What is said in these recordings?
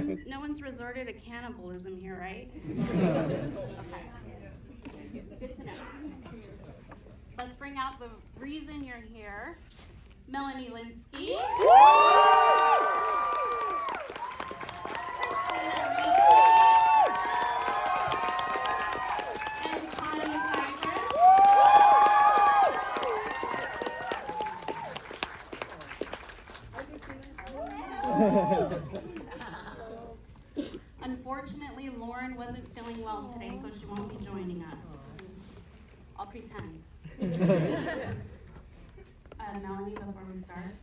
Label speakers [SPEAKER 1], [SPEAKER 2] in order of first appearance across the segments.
[SPEAKER 1] No one's resorted to cannibalism here, right? Okay. Good to know. Let's bring out the reason you're here. Melanie Lynskey. Christina Ricci. And Tawny Cypress. Unfortunately, Lauren wasn't feeling well today, so she won't be joining us. I'll pretend. Melanie, before we start,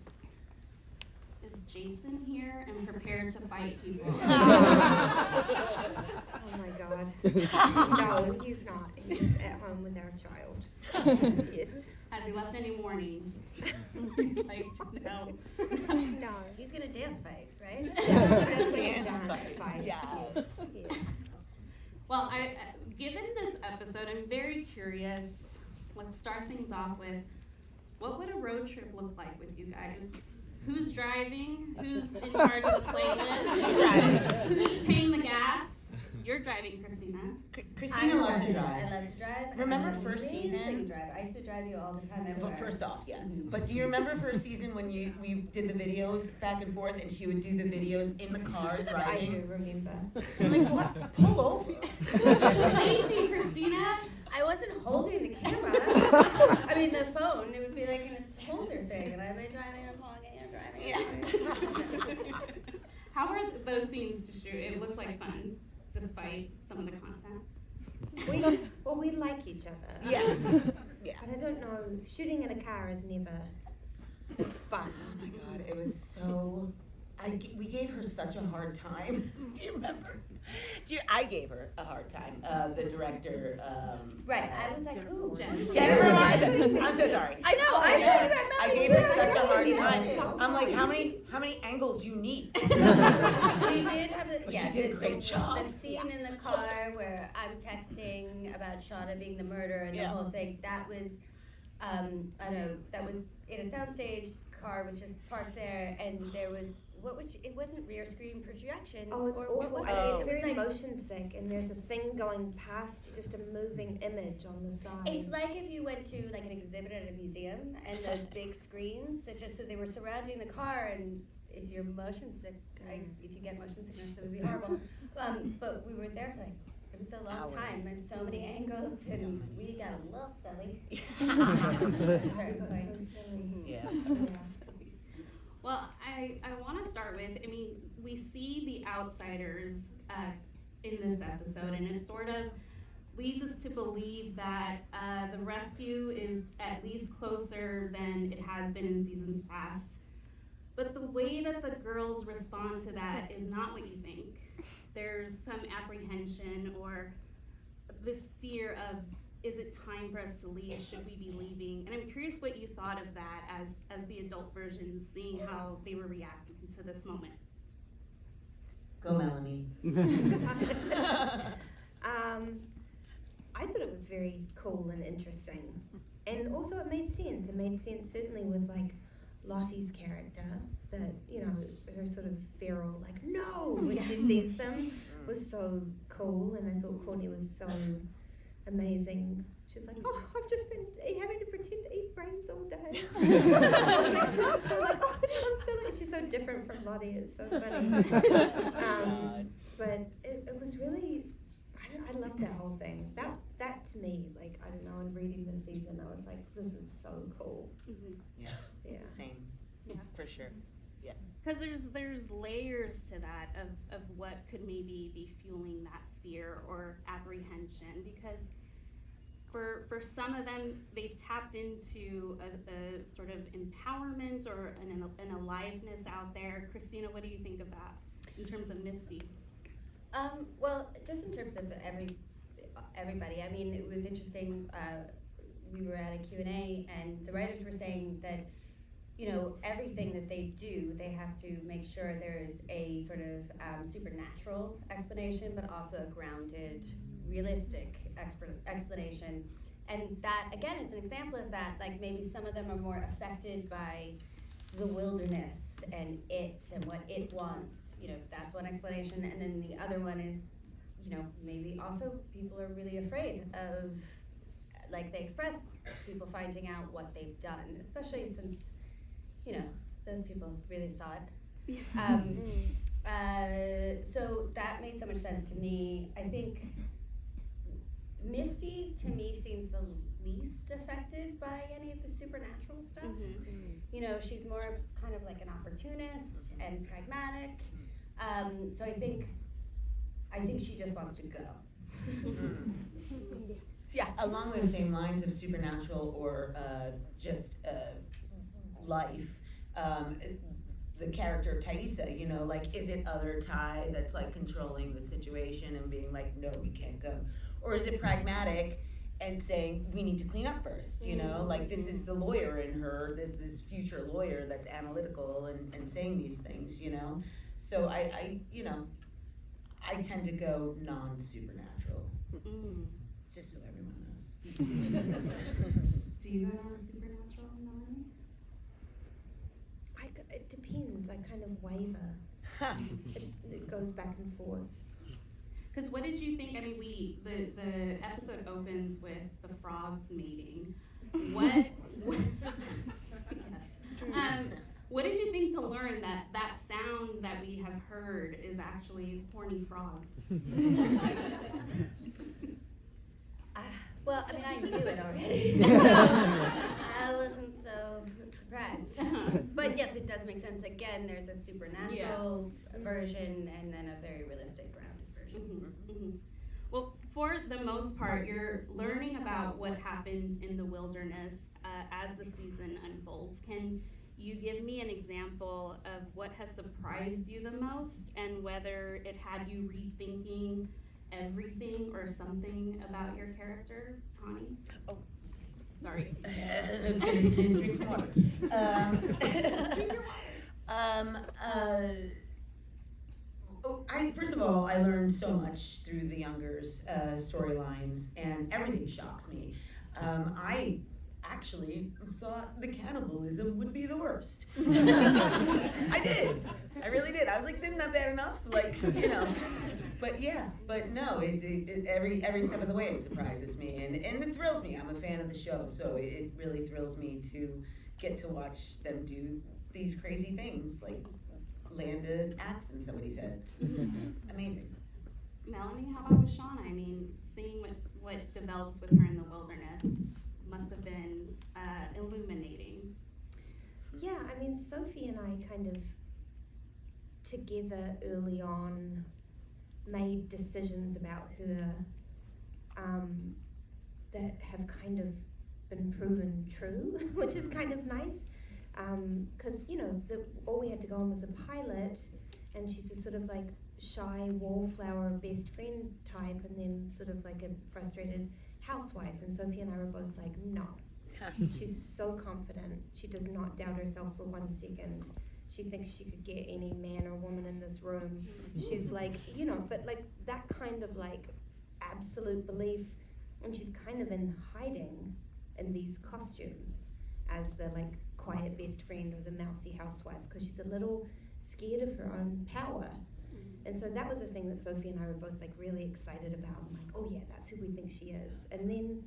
[SPEAKER 1] is Jason here and prepared to fight people?
[SPEAKER 2] Oh my God. No, he's not. He's at home with our child. Yes.
[SPEAKER 1] Has he left any warnings? He's like, no.
[SPEAKER 2] No, he's gonna dance fight, right? Dance fight.
[SPEAKER 3] Yes.
[SPEAKER 2] Yes.
[SPEAKER 1] Well, given this episode, I'm very curious. Let's start things off with, what would a road trip look like with you guys? Who's driving? Who's in charge of the playlist?
[SPEAKER 3] She's driving.
[SPEAKER 1] Who's paying the gas? You're driving, Christina.
[SPEAKER 3] Christina loves to drive.
[SPEAKER 4] I love to drive.
[SPEAKER 3] Remember
[SPEAKER 4] I'm
[SPEAKER 3] first
[SPEAKER 4] amazing
[SPEAKER 3] season?
[SPEAKER 4] Drive. I used to drive you all the time everywhere.
[SPEAKER 3] But first off, yes. But do you remember first season when we did the videos back and forth, and she would do the videos in the car
[SPEAKER 2] I
[SPEAKER 3] driving?
[SPEAKER 2] do remember.
[SPEAKER 3] I'm like, what? Pull over.
[SPEAKER 1] Safety, Christina.
[SPEAKER 4] I wasn't holding the camera. I mean, the phone. It would be like in its holder thing, and I'd be driving and calling and driving.
[SPEAKER 3] Yeah.
[SPEAKER 1] How were those scenes to shoot? It looked like fun, despite some of the content.
[SPEAKER 2] We like each other.
[SPEAKER 3] Yes. Yeah.
[SPEAKER 2] But I don't know, shooting in a car is never fun.
[SPEAKER 3] Oh my God, it was so. We gave her such a hard time. Do you remember? I gave her a hard time. The director.
[SPEAKER 4] Right. I was like, who?
[SPEAKER 3] Jennifer Martin. I'm so sorry.
[SPEAKER 4] I know.
[SPEAKER 3] I gave her such a hard time. I'm like, how many angles you need?
[SPEAKER 4] We did have the.
[SPEAKER 3] But
[SPEAKER 4] Yeah,
[SPEAKER 3] she did a great job.
[SPEAKER 4] The scene in the car where I'm texting about Shauna being the murderer and the
[SPEAKER 3] Yeah.
[SPEAKER 4] whole thing. That was, I don't know. That was in a soundstage. Car was just parked there, and there was. It wasn't rear screen projection.
[SPEAKER 2] Oh, it's
[SPEAKER 4] or
[SPEAKER 2] awful.
[SPEAKER 4] what was
[SPEAKER 2] It's
[SPEAKER 4] it? It was
[SPEAKER 2] very
[SPEAKER 4] like,
[SPEAKER 2] motion sick, and there's a thing going past, just a moving image on the side.
[SPEAKER 4] it's like if you went to like an exhibit at a museum, and those big screens that just so they were surrounding the car, and if you're motion sick, if you get motion sickness, it would be horrible. But we were there for like. It was a long
[SPEAKER 3] Hours.
[SPEAKER 4] time and so many angles, and we got a little silly.
[SPEAKER 2] So silly.
[SPEAKER 3] Yeah.
[SPEAKER 1] Well, I want to start with, we see the outsiders in this episode, and it sort of leads us to believe that the rescue is at least closer than it has been in seasons past. But the way that the girls respond to that is not what you think. There's some apprehension or this fear of, is it time for us to leave? Should we be leaving? And I'm curious what you thought of that as the adult version, seeing how they were reacting to this moment.
[SPEAKER 3] Go, Melanie.
[SPEAKER 2] I thought it was very cool and interesting. And also it made sense. It made sense certainly with like Lottie's character, that, you know, her sort of feral, like, no, when she sees them was so cool. And I thought Courtney was so amazing. She's like, oh, I've just been having to pretend to eat brains all day. I was like, so like, oh, it's so silly. She's so different from Lottie. It's so funny. But it was really, I loved that whole thing. That to me, like, I don't know, in reading this season, I was like, this is so cool.
[SPEAKER 1] Mm-hmm.
[SPEAKER 3] Yeah.
[SPEAKER 2] Yeah.
[SPEAKER 3] Same.
[SPEAKER 1] Yeah.
[SPEAKER 3] For sure. Yeah.
[SPEAKER 1] Because there's layers to that of what could maybe be fueling that fear or apprehension, because for some of them, they've tapped into a sort of empowerment or an aliveness out there. Christina, what do you think of that in terms of Misty?
[SPEAKER 4] Well, just in terms of everybody, I mean, it was interesting. We were at a Q&A, and the writers were saying that, you know, everything that they do, they have to make sure there's a sort of supernatural explanation, but also a grounded, realistic explanation. And that, again, is an example of that. Like, maybe some of them are more affected by the wilderness and it and what it wants, you know, that's one explanation. And then the other one is, you know, maybe also people are really afraid of, like they express, people finding out what they've done, especially since, you know, those people really saw it. So that made so much sense to me. I think Misty, to me, seems the least affected by any of the supernatural stuff. You know, she's more kind of like an opportunist and pragmatic. So I think she just wants to go.
[SPEAKER 3] Yeah, along those same lines of supernatural or just life, the character of Thaisa, you know, like, is it other Ty that's like controlling the situation and being like, no, we can't go? Or is it pragmatic and saying, we need to clean up first, you know? Like, this is the lawyer in her, this future lawyer that's analytical and saying these things, you know? So I you know, I tend to go non-supernatural, just so everyone knows.
[SPEAKER 1] Do you go non-supernatural, Melanie?
[SPEAKER 2] It depends. I kind of waver. It goes back and forth.
[SPEAKER 1] Because what did you think? I mean, the episode opens with the frogs mating. What yes. What did you think to learn that sound that we have heard is actually horny frogs?
[SPEAKER 4] Well, I mean, I knew it already, so I wasn't so surprised. But yes, it does make sense. Again, there's a supernatural version and then a very realistic, grounded version.
[SPEAKER 1] Well, for the most part, you're learning about what happened in the wilderness as the season unfolds. Can you give me an example of what has surprised you the most and whether it had you rethinking everything or something about your character, Tawny?
[SPEAKER 3] Oh,
[SPEAKER 1] sorry.
[SPEAKER 3] I was gonna drink some water. First of all, I learned so much through the Youngers' storylines, and everything shocks me. I actually thought the cannibalism would be the worst. I did. I really did. I was like, isn't that bad enough? Like, you know. But yeah, but no, every step of the way it surprises me, and it thrills me. I'm a fan of the show, so it really thrills me to get to watch them do these crazy things, like land an axe in somebody's head. Amazing.
[SPEAKER 1] Melanie, how about with Shauna? I mean, seeing what develops with her in the wilderness must have been illuminating.
[SPEAKER 2] Yeah, I mean, Sophie and I kind of together early on made decisions about her that have kind of been proven true, which is kind of nice. Because, you know, all we had to go on was a pilot, and she's a sort of like shy wallflower best friend type, and then sort of like a frustrated housewife. And Sophie and I were both like, no. She's so confident. She does not doubt herself for 1 second. She thinks she could get any man or woman in this room. She's like, you know, but like that kind of like absolute belief. And she's kind of in hiding in these costumes as the like quiet best friend or the mousy housewife, because she's a little scared of her own power. And so that was the thing that Sophie and I were both like really excited about. I'm like, oh yeah, that's who we think she is. And then,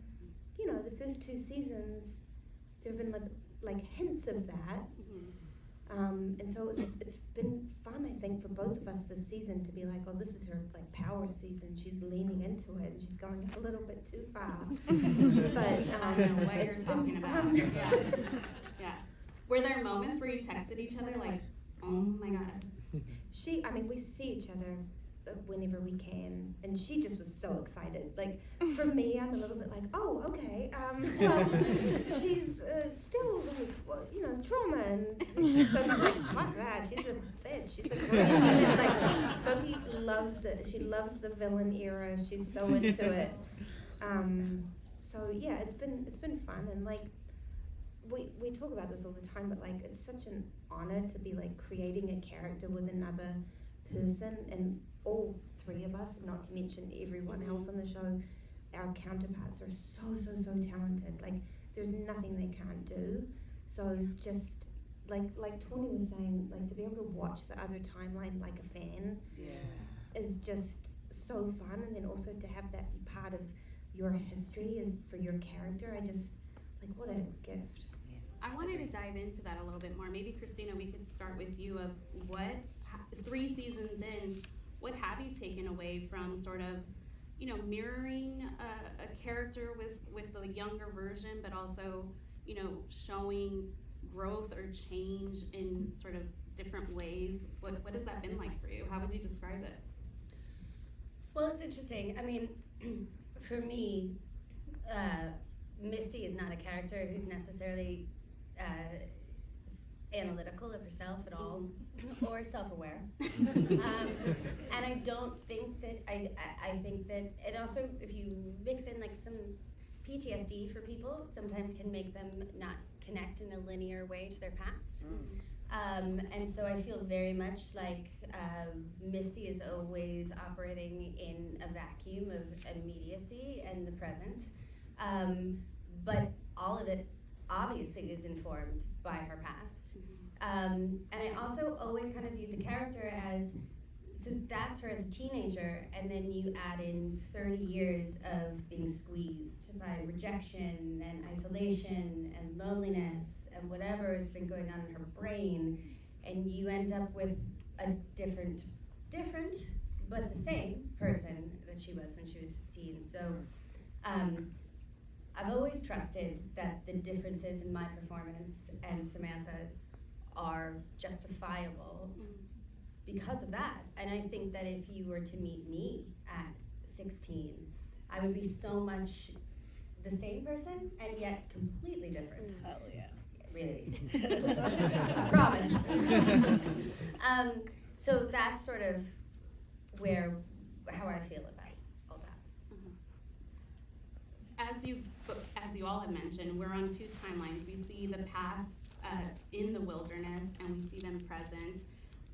[SPEAKER 2] you know, the first 2 seasons, there have been like hints of that. And so it's been fun, I think, for both of us this season to be like, oh, this is her like power season. She's leaning into it, and she's going a little bit too far. But
[SPEAKER 1] I don't know what you're talking about.
[SPEAKER 2] Fun.
[SPEAKER 1] Yeah. Were there moments where you texted each other like, oh my god?
[SPEAKER 2] I mean, we see each other whenever we can, and she just was so excited. Like, for me, I'm a little bit like, oh, okay, well, she's still, like, well, you know, trauma, and Sophie's like, fuck that, she's a bitch, she's a crazy, like, Sophie loves it, she loves the villain era, she's so into it. So yeah, it's been fun, and like, we talk about this all the time, but like, it's such an honor to be like creating a character with another person, and all 3 of us, not to mention everyone else on the show, our counterparts are so talented. Like, there's nothing they can't do. So just like Tawny was saying, like to be able to watch the other timeline like a fan is just so fun, and then also to have that be part of your history is for your character. I just like what a gift.
[SPEAKER 1] I wanted to dive into that a little bit more. Maybe Christina, we could start with you of what 3 seasons in, what have you taken away from sort of, you know, mirroring a character with the younger version, but also, you know, showing growth or change in sort of different ways. What has that been like for you? How would you describe it?
[SPEAKER 4] Well, it's interesting. I mean, for me, Misty is not a character who's necessarily analytical of herself at all, or self-aware. And I don't think that, I think that it also, if you mix in like some PTSD for people, sometimes can make them not connect in a linear way to their past. And so I feel very much like Misty is always operating in a vacuum of immediacy and the present. But all of it obviously is informed by her past. And I also always kind of viewed the character as, so that's her as a teenager, and then you add in 30 years of being squeezed by rejection and isolation and loneliness and whatever has been going on in her brain, and you end up with a different, but the same person that she was when she was 15. So I've always trusted that the differences in my performance and Samantha's are justifiable because of that. And I think that if you were to meet me at 16, I would be so much the same person and yet completely different.
[SPEAKER 3] Hell yeah.
[SPEAKER 4] Really. Promise. So that's sort of how I feel about all that.
[SPEAKER 1] As you all have mentioned, we're on 2 timelines. We see the past in the wilderness, and we see them present.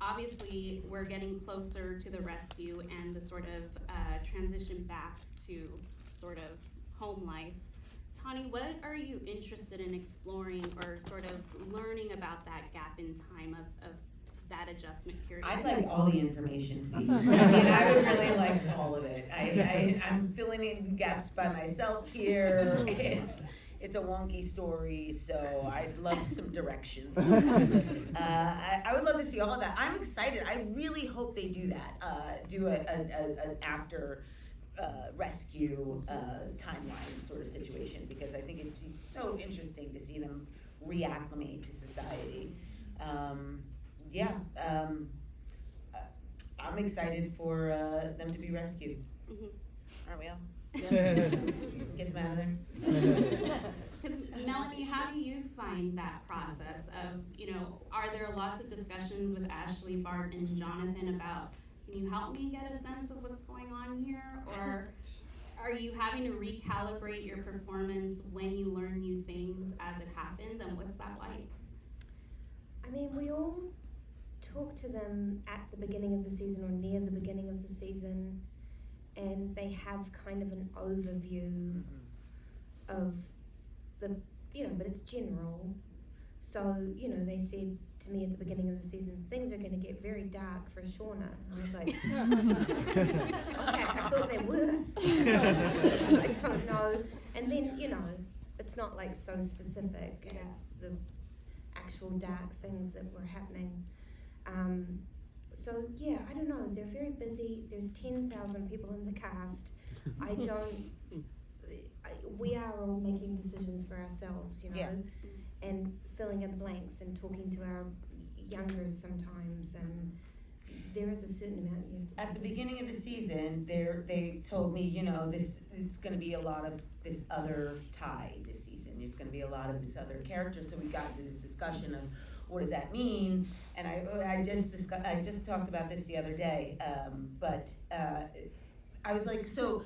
[SPEAKER 1] Obviously, we're getting closer to the rescue and the sort of transition back to sort of home life. Tawny, what are you interested in exploring or sort of learning about that gap in time of that adjustment period?
[SPEAKER 3] I'd like all the information, please. I mean, I would really like all of it. I'm filling in gaps by myself here. It's a wonky story, so I'd love some directions. I would love to see all of that. I'm excited. I really hope they do that. Do an after rescue timeline sort of situation, because I think it'd be so interesting to see them reacclimate to society. I'm excited for them to be rescued. Aren't we all? Get them out of there.
[SPEAKER 1] Melanie, how do you find that process of, you know, are there lots of discussions with Ashley, Bart, and Jonathan about, can you help me get a sense of what's going on here? Or are you having to recalibrate your performance when you learn new things as it happens, and what's that like?
[SPEAKER 2] I mean, we all talk to them at the beginning of the season or near the beginning of the season, and they have kind of an overview of the, you know, but it's general. So, you know, they said to me at the beginning of the season, things are going to get very dark for Shauna. I was like, okay, I thought they were. I don't know. And then, you know, it's not like so specific as the actual dark things that were happening. So yeah, I don't know, they're very busy. There's 10,000 people in the cast. We are all making decisions for ourselves, you know, and filling in blanks and talking to our youngers sometimes, and there is a certain amount you have to.
[SPEAKER 3] At the beginning of the season, they told me, you know, it's going to be a lot of this other tie this season. It's going to be a lot of this other character. So we got into this discussion of what does that mean, and I just talked about this the other day, but I was like, so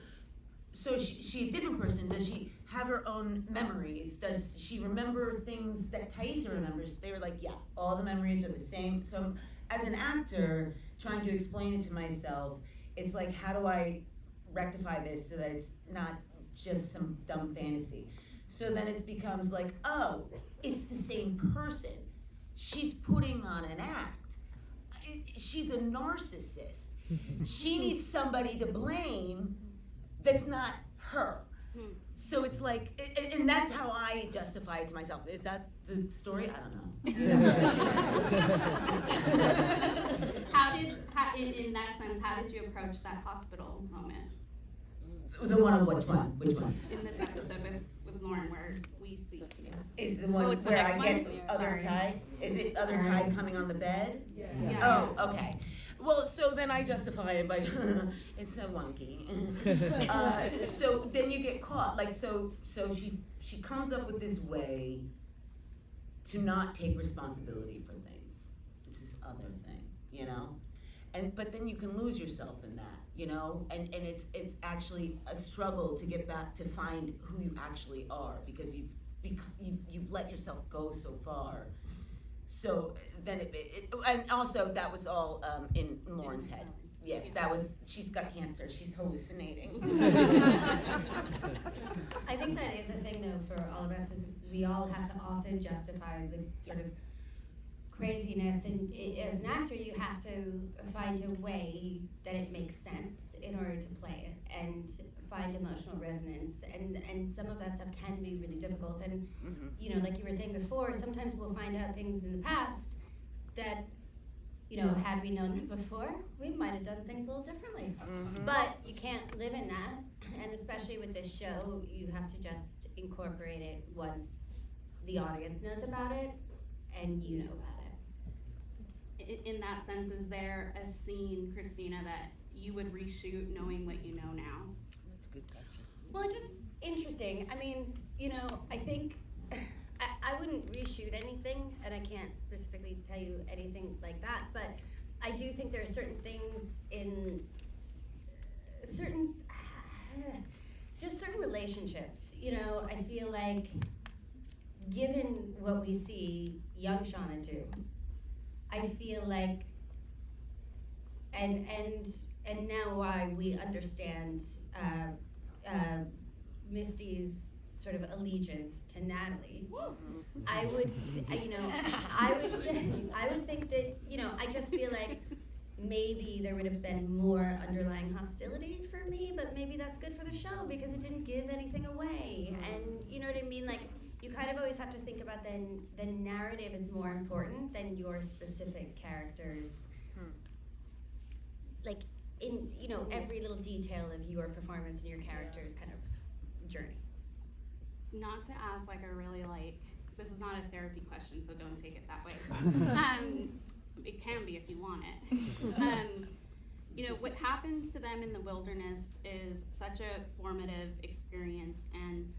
[SPEAKER 3] she a different person? Does she have her own memories? Does she remember things that Thaisa remembers? They were like, yeah, all the memories are the same. So as an actor, trying to explain it to myself, it's like, how do I rectify this so that it's not just some dumb fantasy? So then it becomes like, oh, it's the same person. she's putting on an act. She's a narcissist. She needs somebody to blame that's not her. So it's like, and that's how I justify it to myself. Is that the story? I don't know.
[SPEAKER 1] In that sense, how did you approach that hospital moment?
[SPEAKER 3] The one of which one? Which one?
[SPEAKER 1] In this episode with Lauren, where we see.
[SPEAKER 3] Is the one
[SPEAKER 1] it's the
[SPEAKER 3] where I
[SPEAKER 1] next
[SPEAKER 3] get
[SPEAKER 1] one?
[SPEAKER 3] other
[SPEAKER 1] Sorry.
[SPEAKER 3] Ty? Is it other Ty coming on the bed?
[SPEAKER 1] Yeah.
[SPEAKER 3] Oh, okay. Well, so then I justify it by, it's so wonky. So then you get caught. Like, so she comes up with this way to not take responsibility for things. It's this other thing, you know? But then you can lose yourself in that, you know? And it's actually a struggle to get back to find who you actually are, because you've let yourself go so far. So then and also that was all in Lauren's head. Yes, that was, she's got cancer, she's hallucinating.
[SPEAKER 4] I think that is a thing though for all of us, is we all have to also justify the sort of craziness, and as an actor you have to find a way that it makes sense in order to play it and find emotional resonance, and some of that stuff can be really difficult, and you know, like you were saying before, sometimes we'll find out things in the past that, you know, had we known them before, we might have done things a little differently. But you can't live in that, and especially with this show, you have to just incorporate it once the audience knows about it and you know about it.
[SPEAKER 1] In that sense, is there a scene, Christina, that you would reshoot knowing what you know now?
[SPEAKER 3] That's a good question.
[SPEAKER 4] Well, it's just interesting. I mean, you know, I think I wouldn't reshoot anything, and I can't specifically tell you anything like that, but I do think there are certain things in certain relationships, you know, I feel like given what we see young Shauna do, I feel like, and now why we understand Misty's sort of allegiance to Natalie. I would, you know, I would think that, you know, I just feel like maybe there would have been more underlying hostility for me, but maybe that's good for the show because it didn't give anything away. And you know what I mean? Like, you kind of always have to think about the narrative is more important than your specific characters. Like, in, you know, every little detail of your performance and your character's kind of journey.
[SPEAKER 1] Not to ask like a really like, this is not a therapy question, so don't take it that way. It can be if you want it. You know, what happens to them in the wilderness is such a formative experience, and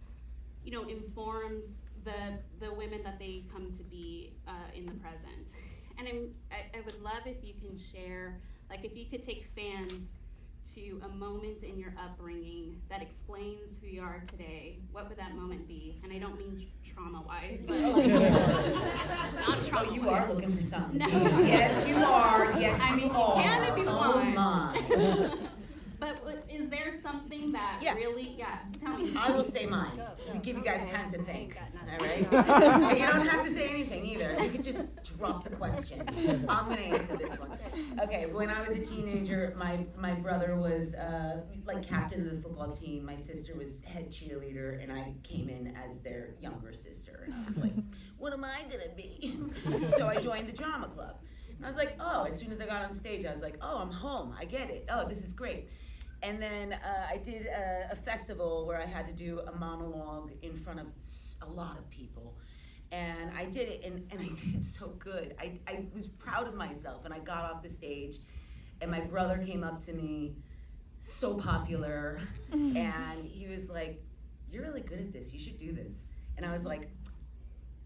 [SPEAKER 1] you know, informs the women that they come to be in the present. And I would love if you can share, like if you could take fans to a moment in your upbringing that explains who you are today, what would that moment be? And I don't mean trauma-wise, but like, not trauma-wise.
[SPEAKER 3] Oh, you are looking for something.
[SPEAKER 1] No.
[SPEAKER 3] Yes, you are. Yes,
[SPEAKER 1] I mean,
[SPEAKER 3] you are.
[SPEAKER 1] you can if you
[SPEAKER 3] Oh
[SPEAKER 1] want.
[SPEAKER 3] my.
[SPEAKER 1] But is there something that really, tell me.
[SPEAKER 3] I will say mine.
[SPEAKER 4] Go.
[SPEAKER 3] To give you guys time to think.
[SPEAKER 4] Got
[SPEAKER 3] All
[SPEAKER 4] nothing.
[SPEAKER 3] right? And you don't have to say anything either. You could just drop the question. I'm gonna answer this one. Okay, when I was a teenager, my brother was like captain of the football team. My sister was head cheerleader, and I came in as their younger sister. And I was like, what am I gonna be? So I joined the drama club. And I was like, oh, as soon as I got on stage, I was like, oh, I'm home. I get it. Oh, this is great. And then I did a festival where I had to do a monologue in front of a lot of people. And I did it, and I did so good. I was proud of myself, and I got off the stage, and my brother came up to me, so popular, and he was like, you're really good at this, you should do this. And I was like,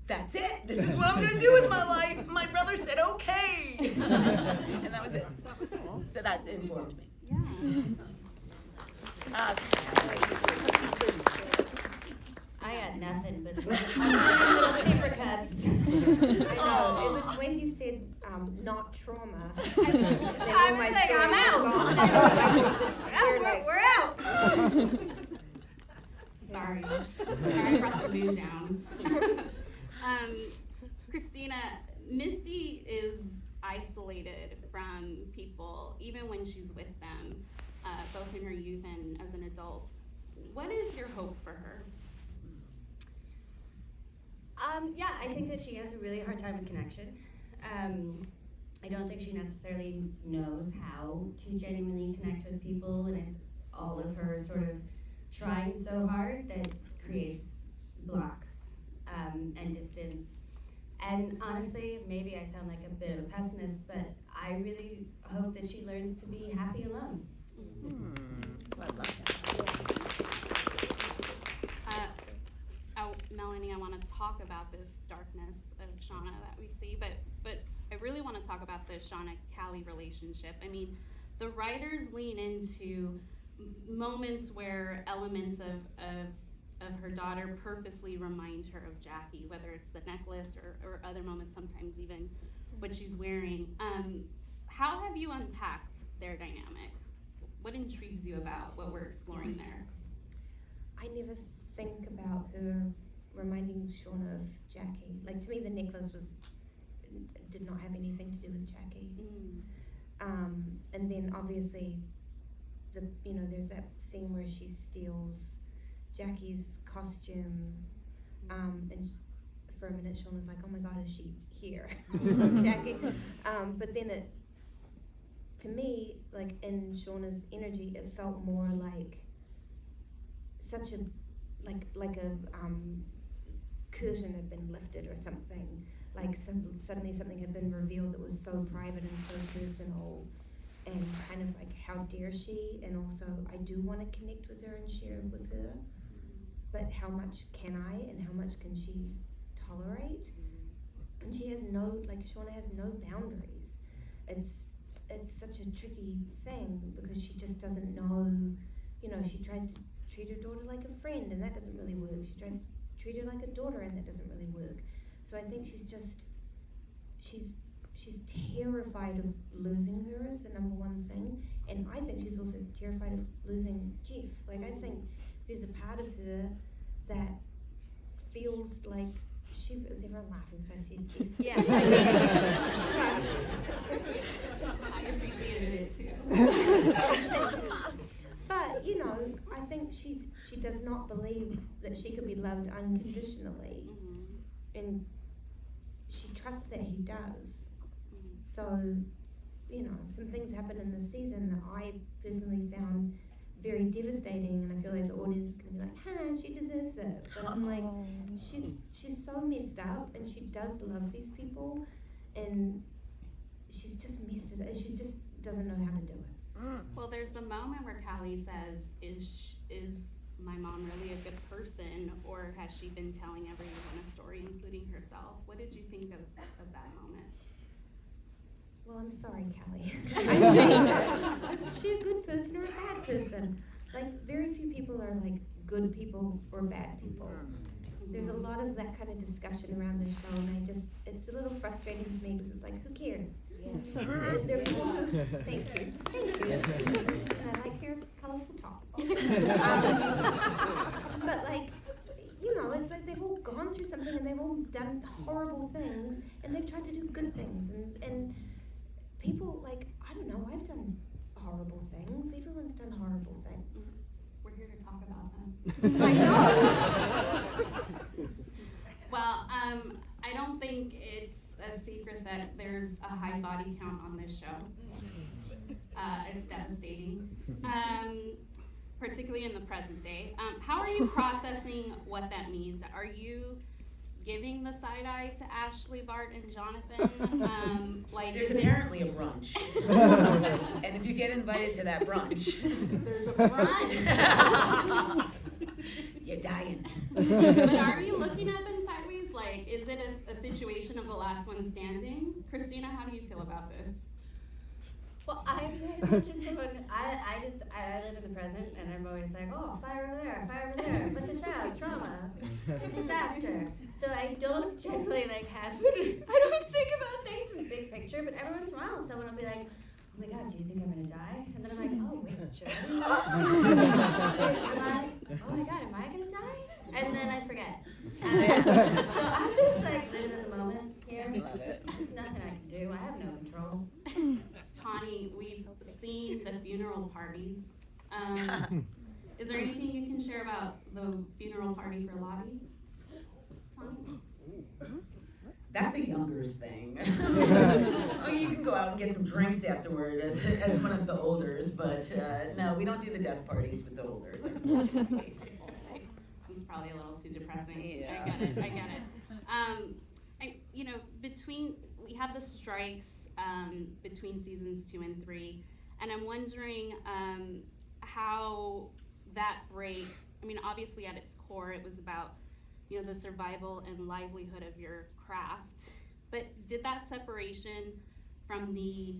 [SPEAKER 3] that's it, this is what I'm gonna do with my life. My brother said, okay. And that was it. So that informed me.
[SPEAKER 1] Yeah.
[SPEAKER 4] I got nothing but little paper cuts.
[SPEAKER 2] I know, it was when you said not trauma.
[SPEAKER 3] I was like, I'm out. We're out.
[SPEAKER 1] Sorry, I brought the mood down. Christina, Misty is isolated from people, even when she's with them, both in her youth and as an adult. What is your hope for her?
[SPEAKER 4] Yeah, I think that she has a really hard time with connection. I don't think she necessarily knows how to genuinely connect with people, and it's all of her sort of trying so hard that creates blocks and distance. And honestly, maybe I sound like a bit of a pessimist, but I really hope that she learns to be happy alone.
[SPEAKER 3] I love that.
[SPEAKER 1] Melanie, I want to talk about this darkness of Shauna that we see, but I really want to talk about the Shauna-Callie relationship. I mean, the writers lean into moments where elements of her daughter purposely remind her of Jackie, whether it's the necklace or other moments, sometimes even what she's wearing. How have you unpacked their dynamic? What intrigues you about what we're exploring there?
[SPEAKER 2] I never think about her reminding Shauna of Jackie. Like, to me, the necklace did not have anything to do with Jackie. And then obviously, there's that scene where she steals Jackie's costume, and for a minute Shauna's like, oh my God, is she here? Jackie. But then to me, like, in Shauna's energy, it felt more like such a, like a curtain had been lifted or something. Like suddenly something had been revealed that was so private and so personal, and kind of like, how dare she? And also, I do want to connect with her and share with her, but how much can I, and how much can she tolerate? And she has Shauna has no boundaries. It's such a tricky thing, because she just doesn't know, she tries to treat her daughter like a friend, and that doesn't really work. She tries to treat her like a daughter, and that doesn't really work. So I think she's terrified of losing her is the number one thing, and I think she's also terrified of losing Jeff. Like, I think there's a part of her that feels like is everyone laughing? So I said Jeff.
[SPEAKER 4] Yeah.
[SPEAKER 1] I appreciated it too.
[SPEAKER 2] But I think she does not believe that she could be loved unconditionally, and she trusts that he does. So, some things happen in this season that I personally found very devastating, and I feel like the audience is gonna be like, she deserves it. But I'm like, she's so messed up, and she does love these people, and she's just messed it up. She just doesn't know how to do it.
[SPEAKER 1] Well, there's the moment where Callie says, is my mom really a good person, or has she been telling everyone a story, including herself? What did you think of that moment?
[SPEAKER 2] Well, I'm sorry, Callie. I think, is she a good person or a bad person? Like, very few people are like good people or bad people. There's a lot of that kind of discussion around the show, and it's a little frustrating to me, because it's like, who cares? Yeah. There are people who, thank you. And I like your colorful top. But like, it's like they've all gone through something, and they've all done horrible things, and they've tried to do good things, and people, like, I don't know, I've done horrible things. Everyone's done horrible things.
[SPEAKER 1] We're here to talk about them.
[SPEAKER 2] I know.
[SPEAKER 1] Well, I don't think it's a secret that there's a high body count on this show. It's devastating, particularly in the present day. How are you processing what that means? Are you giving the side eye to Ashley, Bart, and Jonathan?
[SPEAKER 3] There's apparently a brunch. And if you get invited to that brunch,
[SPEAKER 1] there's a brunch.
[SPEAKER 3] You're dying.
[SPEAKER 1] But are you looking at them sideways? Like, is it a situation of the last one standing? Christina, how do you feel about this?
[SPEAKER 4] Well, I'm very much someone, I live in the present, and I'm always like, oh, fire over there, put this out, trauma, disaster. So I don't generally have, I don't think about things from the big picture, but every once in a while someone will be like, oh my God, do you think I'm gonna die? And then I'm like, oh wait, sure. Oh my God, am I gonna die? And then I forget. So I'm just like living in the moment here.
[SPEAKER 3] love it.
[SPEAKER 4] Nothing I can do. I have no control.
[SPEAKER 1] Tawny, we've seen the funeral parties. Is there anything you can share about the funeral party for Lottie? Tawny?
[SPEAKER 3] That's a youngers thing. Oh, you can go out and get some drinks afterward as one of the olders, but no, we don't do the death parties with the olders, unfortunately.
[SPEAKER 1] It's probably a little too depressing.
[SPEAKER 3] Yeah.
[SPEAKER 1] I get it. You know, we have the strikes between seasons 2 and 3, and I'm wondering how that break, I mean, obviously at its core it was about, you know, the survival and livelihood of your craft, but did that separation from the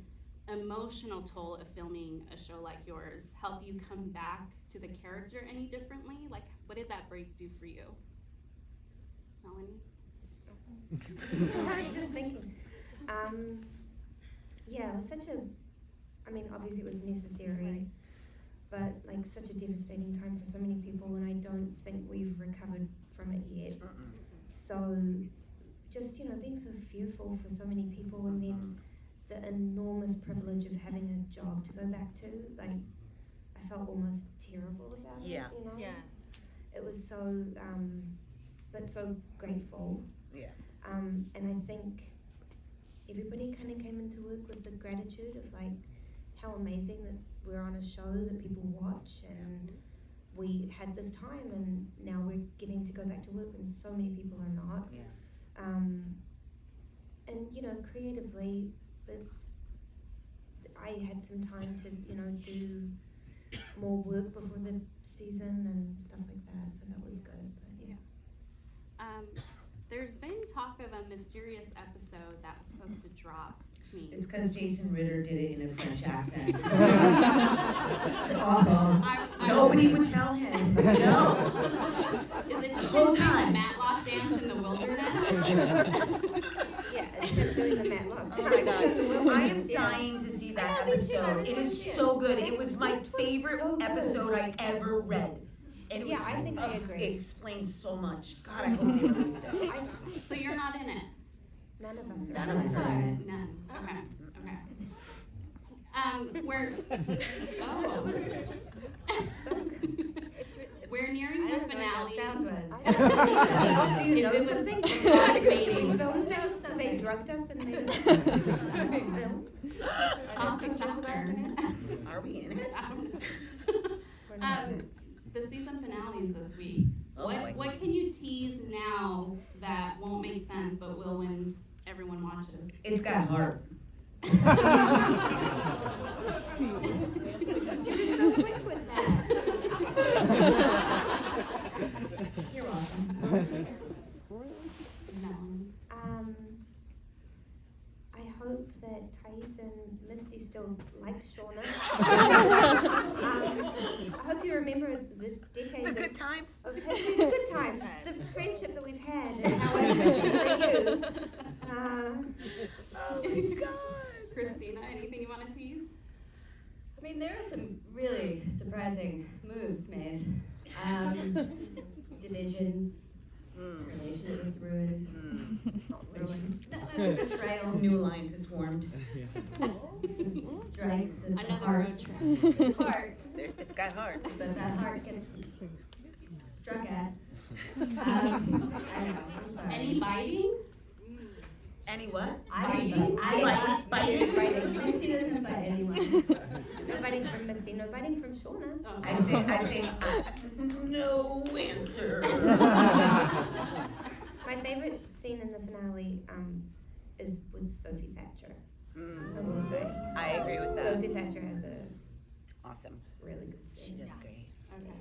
[SPEAKER 1] emotional toll of filming a show like yours help you come back to the character any differently? Like, what did that break do for you? Melanie?
[SPEAKER 2] I was just thinking, yeah, it was such a, I mean, obviously it was necessary, but like such a devastating time for so many people, and I don't think we've recovered from it yet. So just, you know, being so fearful for so many people, and then the enormous privilege of having a job to go back to, like, I felt almost terrible about it, you know?
[SPEAKER 4] Yeah.
[SPEAKER 2] It was so, but so grateful.
[SPEAKER 3] Yeah.
[SPEAKER 2] And I think everybody kind of came into work with the gratitude of like how amazing that we're on a show that people watch, and we had this time, and now we're getting to go back to work when so many people are not.
[SPEAKER 3] Yeah.
[SPEAKER 2] And you know, creatively, I had some time to, you know, do more work before the season and stuff like that, so that was good. But yeah.
[SPEAKER 1] There's been talk of a mysterious episode that was supposed to drop between.
[SPEAKER 3] It's because Jason Ritter did it in a French accent. It's awful. Nobody would tell him. No.
[SPEAKER 1] Is it
[SPEAKER 3] The
[SPEAKER 1] just
[SPEAKER 3] whole
[SPEAKER 1] him doing the
[SPEAKER 3] time.
[SPEAKER 1] Matlock dance in the wilderness?
[SPEAKER 2] Yeah, it's been doing the Matlock.
[SPEAKER 3] Oh my God.
[SPEAKER 2] Well,
[SPEAKER 3] I am dying to see that episode. It is so good. It was my favorite episode I ever read. And it was,
[SPEAKER 2] Yeah, I think I agree.
[SPEAKER 3] It explains so much. God, I hope they release it.
[SPEAKER 1] So you're not in it?
[SPEAKER 2] None of us are.
[SPEAKER 3] None of us are in it.
[SPEAKER 1] None. Okay. We're we're nearing the finale.
[SPEAKER 4] Sound was.
[SPEAKER 2] Do you know
[SPEAKER 1] It was
[SPEAKER 2] something?
[SPEAKER 1] fascinating.
[SPEAKER 2] Did we film things? They drugged us and made us film?
[SPEAKER 1] Topics after.
[SPEAKER 3] Are we in it?
[SPEAKER 1] I don't know. The season finale is this week.
[SPEAKER 3] Oh boy.
[SPEAKER 1] What can you tease now that won't make sense but will when everyone watches?
[SPEAKER 3] It's got heart.
[SPEAKER 2] You're so quick with that.
[SPEAKER 3] You're welcome.
[SPEAKER 1] No.
[SPEAKER 2] I hope that Thais and Misty still like Shauna. I hope you remember the decades
[SPEAKER 3] The good times.
[SPEAKER 2] of history, the good times, the friendship that we've had, and how it's been for you.
[SPEAKER 3] Oh my God.
[SPEAKER 1] Christina, anything you want to tease?
[SPEAKER 4] I mean, there are some really surprising moves made. Divisions, relationships ruined, not ruined, betrayal,
[SPEAKER 3] New alliances formed.
[SPEAKER 4] strikes, and
[SPEAKER 1] Another
[SPEAKER 4] heart.
[SPEAKER 1] road trip.
[SPEAKER 4] Heart,
[SPEAKER 3] It's got heart.
[SPEAKER 4] but that heart gets struck at. I know, I'm sorry.
[SPEAKER 1] Any biting?
[SPEAKER 3] Any what?
[SPEAKER 4] Biting.
[SPEAKER 3] Biting.
[SPEAKER 4] Misty doesn't bite anyone.
[SPEAKER 2] No biting from Misty, no biting from Shauna.
[SPEAKER 1] Oh.
[SPEAKER 3] I say, no answer.
[SPEAKER 2] My favorite scene in the finale is with Sophie Thatcher. I will say.
[SPEAKER 3] I agree with that.
[SPEAKER 2] Sophie Thatcher has a
[SPEAKER 3] Awesome.
[SPEAKER 2] really good
[SPEAKER 3] She
[SPEAKER 2] scene.
[SPEAKER 3] does great.
[SPEAKER 1] Okay.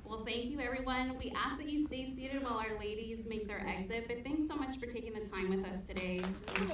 [SPEAKER 1] Well, thank you, everyone. We ask that you stay seated while our ladies make their exit, but thanks so much for taking the time with us today. It was